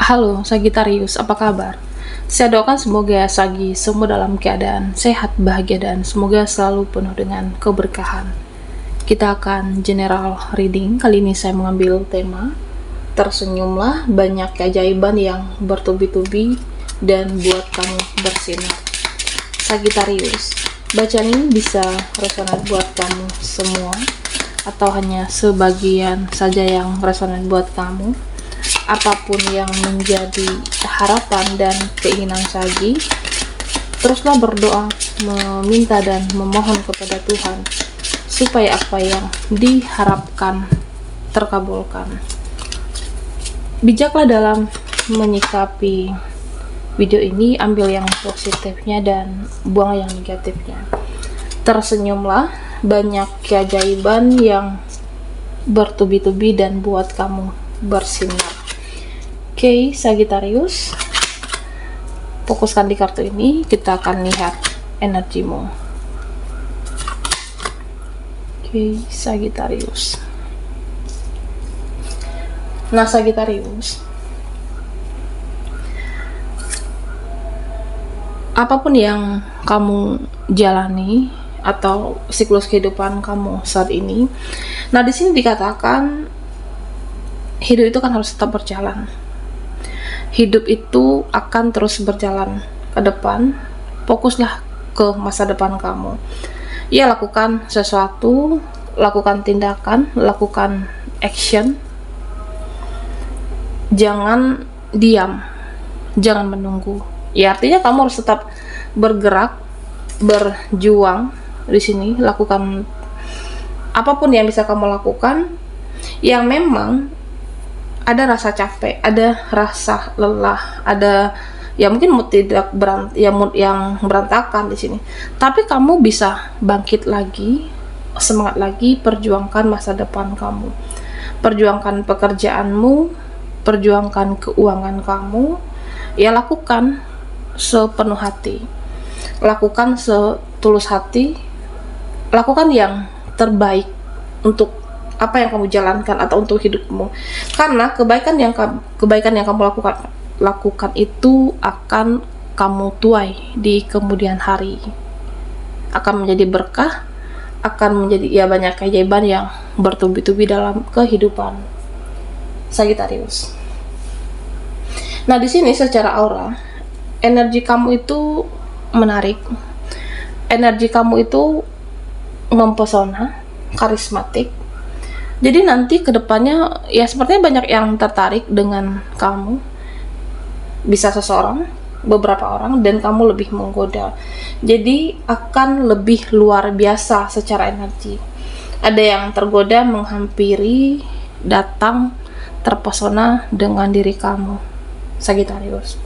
Halo Sagitarius, apa kabar? Saya doakan semoga Sagi semua dalam keadaan sehat, bahagia, dan semoga selalu penuh dengan keberkahan. Kita akan general reading. Kali ini saya mengambil tema tersenyumlah, banyak keajaiban yang bertubi-tubi dan buat kamu bersinar. Sagitarius, bacaan ini bisa resonan buat kamu semua atau hanya sebagian saja yang resonan buat kamu. Apapun yang menjadi harapan dan keinginan Sagi, teruslah berdoa, meminta dan memohon kepada Tuhan supaya apa yang diharapkan terkabulkan. Bijaklah dalam menyikapi video ini, ambil yang positifnya dan buang yang negatifnya. Tersenyumlah, banyak keajaiban yang bertubi-tubi dan buat kamu bersinar. Oke, Sagitarius, fokuskan di kartu ini. Kita akan lihat energimu. Oke, Sagitarius. Nah, Sagitarius, apapun yang kamu jalani atau siklus kehidupan kamu saat ini, nah di sini dikatakan hidup itu kan harus tetap berjalan. Hidup itu akan terus berjalan ke depan. Fokuslah ke masa depan kamu. Ya, lakukan sesuatu, lakukan tindakan, lakukan action. Jangan diam, jangan menunggu. Ya, artinya kamu harus tetap bergerak, berjuang di sini. Lakukan apapun yang bisa kamu lakukan yang memang ada rasa capek, ada rasa lelah, ada ya mungkin mood mood yang berantakan di sini. Tapi kamu bisa bangkit lagi, semangat lagi, perjuangkan masa depan kamu. Perjuangkan pekerjaanmu, perjuangkan keuangan kamu. Ya, lakukan sepenuh hati. Lakukan setulus hati. Lakukan yang terbaik untuk apa yang kamu jalankan atau untuk hidupmu, karena kebaikan yang kamu lakukan itu akan kamu tuai di kemudian hari, akan menjadi berkah, akan menjadi ya banyak keajaiban yang bertubi-tubi dalam kehidupan Sagitarius. Nah, di sini secara aura energi kamu itu menarik, energi kamu itu mempesona, karismatik. Jadi nanti kedepannya ya sepertinya banyak yang tertarik dengan kamu. Bisa seseorang, beberapa orang, dan kamu lebih menggoda. Jadi akan lebih luar biasa secara energi. Ada yang tergoda, menghampiri, datang, terpesona dengan diri kamu, Sagitarius.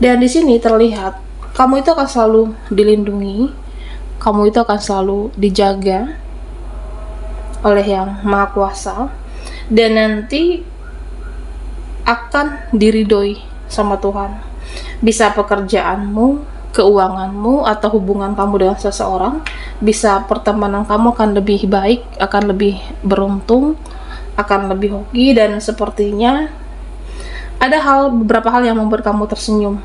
Dan di sini terlihat kamu itu akan selalu dilindungi, kamu itu akan selalu dijaga oleh Yang Maha Kuasa, dan nanti akan diridhoi sama Tuhan. Bisa pekerjaanmu, keuanganmu, atau hubungan kamu dengan seseorang, bisa pertemanan kamu akan lebih baik, akan lebih beruntung, akan lebih hoki, dan sepertinya ada beberapa hal yang membuat kamu tersenyum.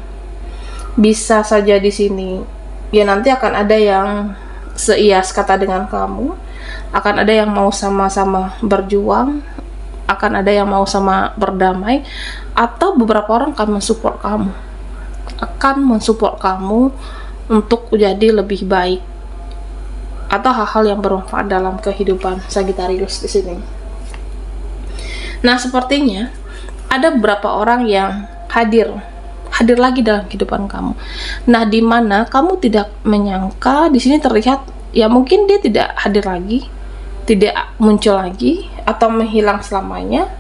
Bisa saja di sini ya nanti akan ada yang seias kata dengan kamu, akan ada yang mau sama-sama berjuang, akan ada yang mau sama berdamai, atau beberapa orang akan mensupport kamu untuk jadi lebih baik, atau hal-hal yang bermanfaat dalam kehidupan Sagitarius di sini. Nah, sepertinya ada beberapa orang yang hadir lagi dalam kehidupan kamu. Nah, di mana kamu tidak menyangka, di sini terlihat ya mungkin dia tidak hadir lagi, tidak muncul lagi, atau menghilang selamanya.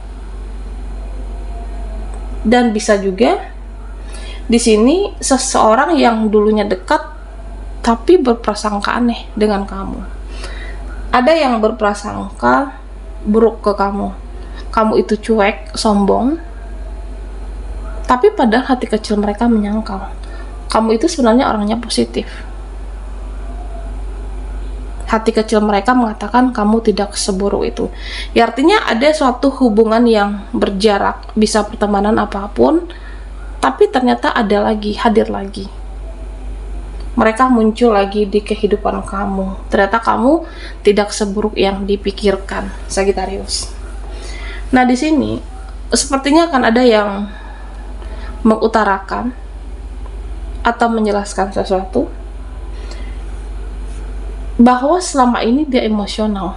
Dan bisa juga di sini seseorang yang dulunya dekat tapi berprasangka aneh dengan kamu. Ada yang berprasangka buruk ke kamu. Kamu itu cuek, sombong, tapi padahal hati kecil mereka menyangkal kamu itu sebenarnya orangnya positif. hati kecil mereka mengatakan kamu tidak seburuk itu. Ya artinya ada suatu hubungan yang berjarak, bisa pertemanan apapun, tapi ternyata ada lagi, hadir lagi. Mereka muncul lagi di kehidupan kamu. Ternyata kamu tidak seburuk yang dipikirkan, Sagittarius. Nah, di sini sepertinya akan ada yang mengutarakan atau menjelaskan sesuatu bahwa selama ini dia emosional.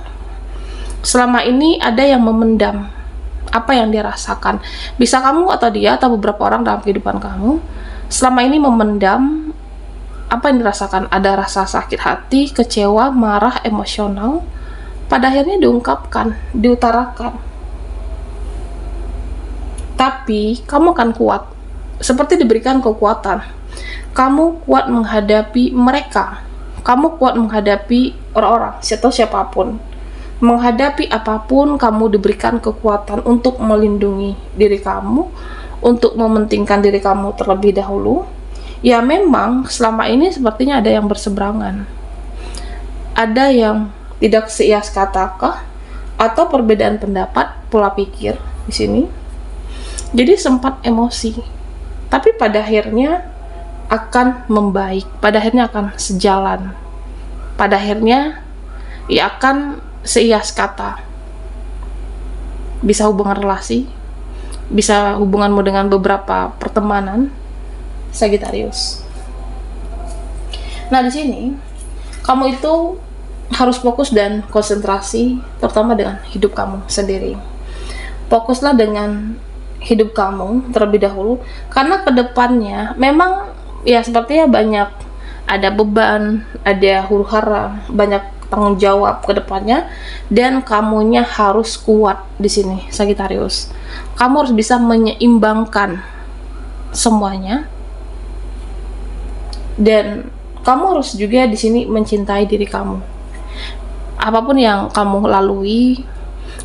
Selama ini ada yang memendam apa yang dia rasakan. Bisa kamu atau dia atau beberapa orang dalam kehidupan kamu selama ini memendam apa yang dirasakan. Ada rasa sakit hati, kecewa, marah, emosional, pada akhirnya diungkapkan, diutarakan. Tapi kamu akan kuat, seperti diberikan kekuatan. Kamu kuat menghadapi mereka. Kamu kuat menghadapi orang-orang atau siapapun. Menghadapi apapun, kamu diberikan kekuatan untuk melindungi diri kamu, untuk mementingkan diri kamu terlebih dahulu. Ya memang selama ini sepertinya ada yang berseberangan. Ada yang tidak seias katakah, atau perbedaan pendapat, pola pikir di sini. Jadi sempat emosi. Tapi pada akhirnya akan membaik, pada akhirnya akan sejalan, pada akhirnya ya akan seias kata. Bisa hubungan relasi, bisa hubunganmu dengan beberapa pertemanan, Sagittarius. Nah, di sini kamu itu harus fokus dan konsentrasi, terutama dengan hidup kamu sendiri. Fokuslah dengan hidup kamu terlebih dahulu, karena kedepannya memang ya sepertinya banyak, ada beban, ada huru-hara, banyak tanggung jawab ke depannya, dan kamunya harus kuat di sini, Sagittarius. Kamu harus bisa menyeimbangkan semuanya, dan kamu harus juga di sini mencintai diri kamu. Apapun yang kamu lalui,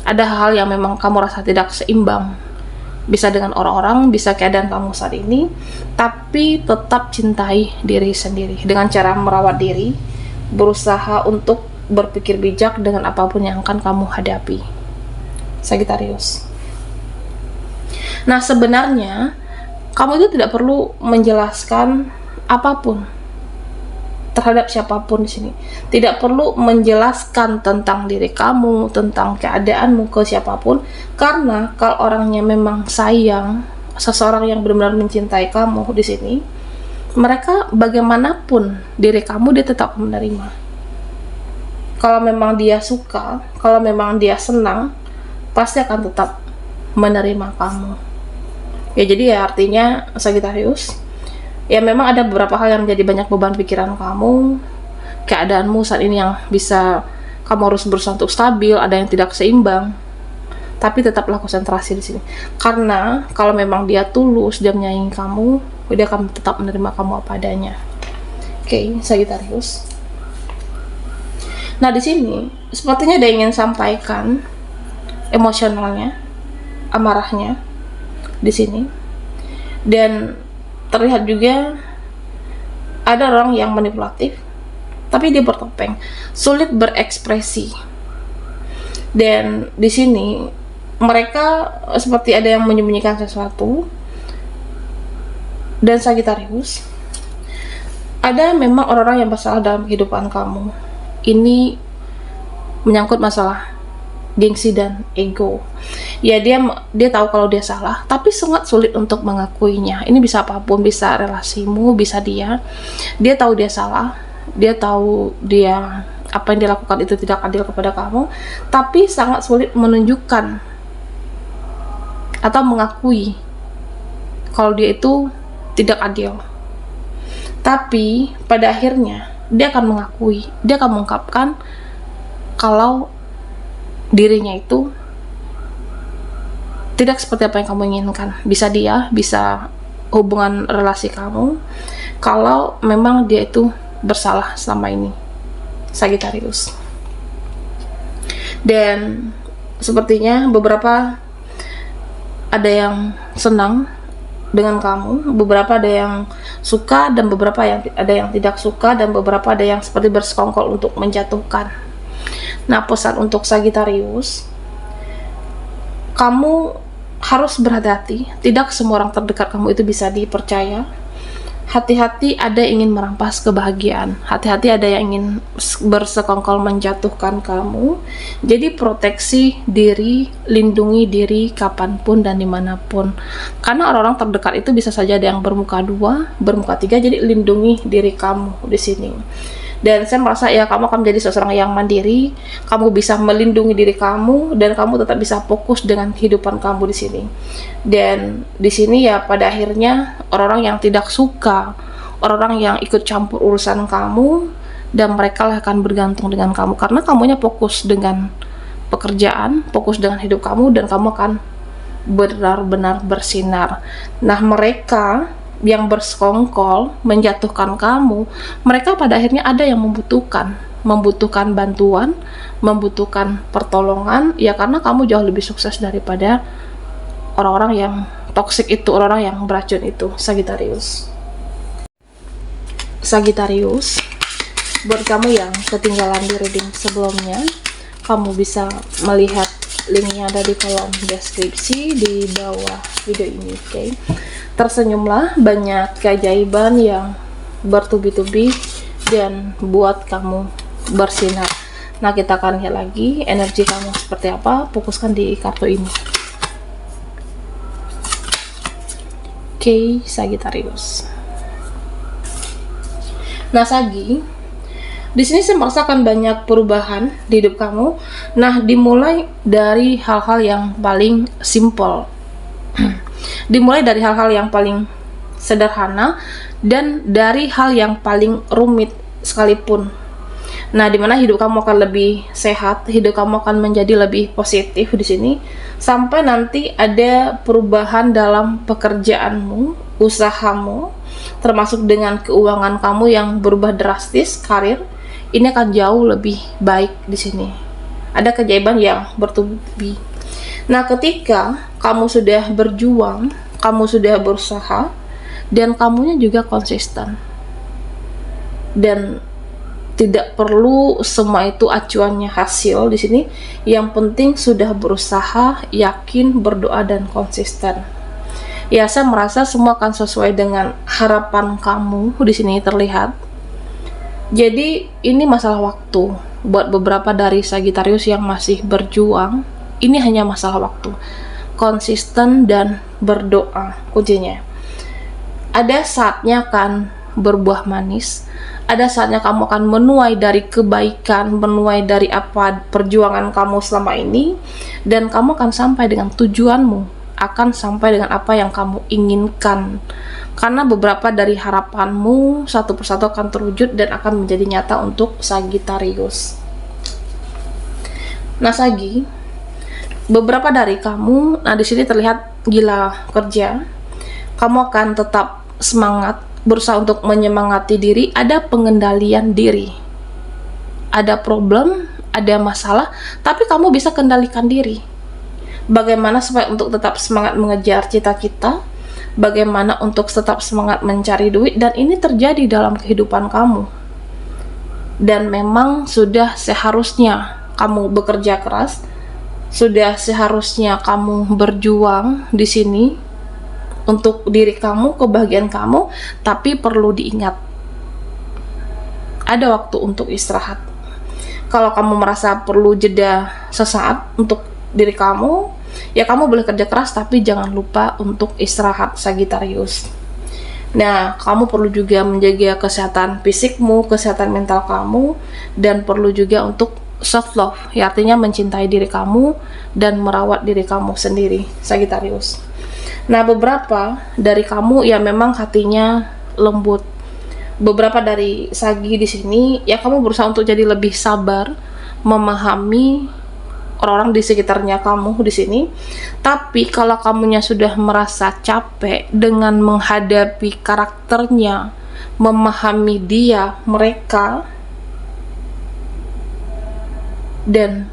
ada hal yang memang kamu rasa tidak seimbang, bisa dengan orang-orang, bisa keadaan kamu saat ini, tapi tetap cintai diri sendiri dengan cara merawat diri, berusaha untuk berpikir bijak dengan apapun yang akan kamu hadapi, Sagittarius. Nah, sebenarnya kamu itu tidak perlu menjelaskan apapun terhadap siapapun di sini. Tidak perlu menjelaskan tentang diri kamu, tentang keadaanmu ke siapapun, karena kalau orangnya memang sayang, seseorang yang benar-benar mencintai kamu di sini, mereka bagaimanapun diri kamu dia tetap menerima. Kalau memang dia suka, kalau memang dia senang, pasti akan tetap menerima kamu. Ya, jadi ya artinya Sagittarius, ya memang ada beberapa hal yang menjadi banyak beban pikiran kamu, keadaanmu saat ini yang bisa kamu harus berusaha untuk stabil, ada yang tidak seimbang, tapi tetaplah konsentrasi di sini. Karena kalau memang dia tulus, dia menyayangi kamu, dia akan tetap menerima kamu apa adanya. Oke, Sagittarius. Nah, di sini sepertinya ada yang ingin sampaikan emosionalnya, amarahnya di sini, dan terlihat juga ada orang yang manipulatif, tapi dia bertopeng, sulit berekspresi. Dan di sini mereka seperti ada yang menyembunyikan sesuatu. Dan Sagittarius, ada memang orang-orang yang bersalah dalam kehidupan kamu. Ini menyangkut masalah gengsi dan ego. Ya, dia tahu kalau dia salah, tapi sangat sulit untuk mengakuinya. Ini bisa apapun, bisa relasimu, bisa dia tahu dia salah, dia tahu dia apa yang dia lakukan itu tidak adil kepada kamu, tapi sangat sulit menunjukkan atau mengakui kalau dia itu tidak adil. Tapi pada akhirnya dia akan mengakui, dia akan mengungkapkan kalau dirinya itu tidak seperti apa yang kamu inginkan. Bisa dia, bisa hubungan relasi kamu, kalau memang dia itu bersalah selama ini, Sagittarius. Dan sepertinya beberapa ada yang senang dengan kamu. Beberapa ada yang suka dan beberapa ada yang tidak suka, dan beberapa ada yang seperti bersekongkol untuk menjatuhkan. Nah, pesan untuk Sagittarius, kamu harus berhati-hati. Tidak semua orang terdekat kamu itu bisa dipercaya. Hati-hati ada yang ingin merampas kebahagiaan. Hati-hati ada yang ingin bersekongkol menjatuhkan kamu. Jadi proteksi diri, lindungi diri kapanpun dan dimanapun. Karena orang-orang terdekat itu bisa saja ada yang bermuka dua, bermuka tiga. Jadi lindungi diri kamu di sini. Dan saya merasa ya kamu akan menjadi seseorang yang mandiri, kamu bisa melindungi diri kamu, dan kamu tetap bisa fokus dengan kehidupan kamu di sini. Dan di sini ya pada akhirnya orang-orang yang tidak suka, orang-orang yang ikut campur urusan kamu, dan mereka lah akan bergantung dengan kamu karena kamunya fokus dengan pekerjaan, fokus dengan hidup kamu, dan kamu akan benar-benar bersinar. Nah, mereka yang bersekongkol menjatuhkan kamu, mereka pada akhirnya ada yang membutuhkan bantuan, membutuhkan pertolongan, ya karena kamu jauh lebih sukses daripada orang-orang yang toksik itu, orang-orang yang beracun itu. Sagittarius, buat kamu yang ketinggalan di reading sebelumnya, kamu bisa melihat linknya ada di kolom deskripsi di bawah video ini. Oke. Tersenyumlah, banyak keajaiban yang bertubi-tubi dan buat kamu bersinar. Nah, kita akan lihat lagi energi kamu seperti apa. Fokuskan di kartu ini. Oke, Sagittarius. Nah, Sagi, di sini saya merasakan banyak perubahan di hidup kamu. Nah, dimulai dari hal-hal yang paling simple. Dimulai dari hal-hal yang paling sederhana dan dari hal yang paling rumit sekalipun. Nah, dimana hidup kamu akan lebih sehat, hidup kamu akan menjadi lebih positif di sini, sampai nanti ada perubahan dalam pekerjaanmu, usahamu, termasuk dengan keuangan kamu yang berubah drastis, karir ini akan jauh lebih baik di sini. Ada keajaiban yang bertubi. Nah, ketika kamu sudah berjuang, kamu sudah berusaha, dan kamunya juga konsisten, dan tidak perlu semua itu acuannya hasil di sini. Yang penting sudah berusaha, yakin, berdoa, dan konsisten. Ya, saya merasa semua akan sesuai dengan harapan kamu di sini terlihat. Jadi ini masalah waktu. Buat beberapa dari Sagittarius yang masih berjuang, ini hanya masalah waktu. Konsisten dan berdoa kuncinya. Ada saatnya akan berbuah manis. Ada saatnya kamu akan menuai dari kebaikan, menuai dari apa perjuangan kamu selama ini, dan kamu akan sampai dengan tujuanmu, akan sampai dengan apa yang kamu inginkan. Karena beberapa dari harapanmu satu persatu akan terwujud dan akan menjadi nyata untuk Sagittarius. Nah, Sagi, beberapa dari kamu, nah di sini terlihat gila kerja. Kamu akan tetap semangat, berusaha untuk menyemangati diri. Ada pengendalian diri. Ada problem, ada masalah, tapi kamu bisa kendalikan diri. Bagaimana supaya untuk tetap semangat mengejar cita-cita, bagaimana untuk tetap semangat mencari duit, dan ini terjadi dalam kehidupan kamu. Dan memang sudah seharusnya kamu bekerja keras, sudah seharusnya kamu berjuang di sini untuk diri kamu, kebahagiaan kamu, tapi perlu diingat, ada waktu untuk istirahat. Kalau kamu merasa perlu jeda sesaat untuk diri kamu, ya kamu boleh kerja keras, tapi jangan lupa untuk istirahat, Sagittarius. Nah, kamu perlu juga menjaga kesehatan fisikmu, kesehatan mental kamu, dan perlu juga untuk self love, ya artinya mencintai diri kamu dan merawat diri kamu sendiri, Sagittarius. Nah, beberapa dari kamu ya memang hatinya lembut. Beberapa dari Sagi di sini ya kamu berusaha untuk jadi lebih sabar, memahami orang-orang di sekitarnya kamu di sini. Tapi kalau kamunya sudah merasa capek dengan menghadapi karakternya, memahami dia, mereka, dan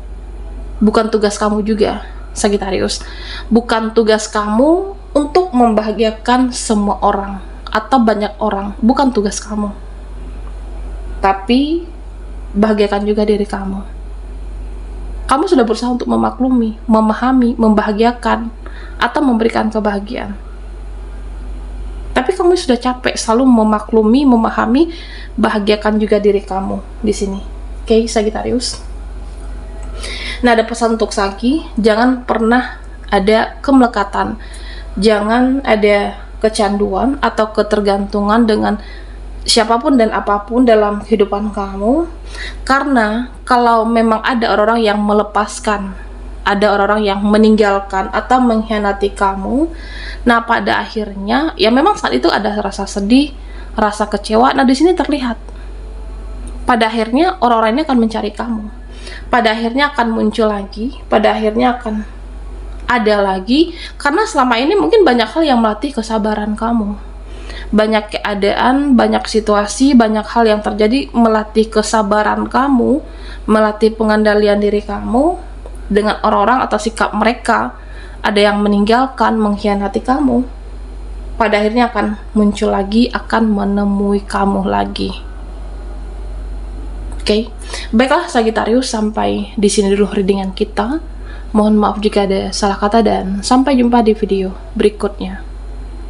bukan tugas kamu juga, Sagittarius. Bukan tugas kamu untuk membahagiakan semua orang atau banyak orang bukan tugas kamu. Tapi bahagiakan juga diri kamu. Kamu sudah berusaha untuk memaklumi, memahami, membahagiakan, atau memberikan kebahagiaan. Tapi kamu sudah capek selalu memaklumi, memahami, bahagiakan juga diri kamu di sini. Oke, Sagittarius. Nah, ada pesan untuk Sagi, jangan pernah ada kemelekatan, jangan ada kecanduan atau ketergantungan dengan siapapun dan apapun dalam kehidupan kamu. Karena kalau memang ada orang-orang yang melepaskan, ada orang-orang yang meninggalkan atau mengkhianati kamu, nah pada akhirnya ya memang saat itu ada rasa sedih, rasa kecewa. Nah di sini terlihat pada akhirnya orang-orang ini akan mencari kamu, pada akhirnya akan muncul lagi, pada akhirnya akan ada lagi, karena selama ini mungkin banyak hal yang melatih kesabaran kamu, banyak keadaan, banyak situasi, banyak hal yang terjadi melatih kesabaran kamu, melatih pengendalian diri kamu dengan orang-orang atau sikap mereka. Ada yang meninggalkan, mengkhianati kamu, pada akhirnya akan muncul lagi, akan menemui kamu lagi. Oke, baiklah Sagittarius, sampai di sini dulu readingan kita. Mohon maaf jika ada salah kata dan sampai jumpa di video berikutnya.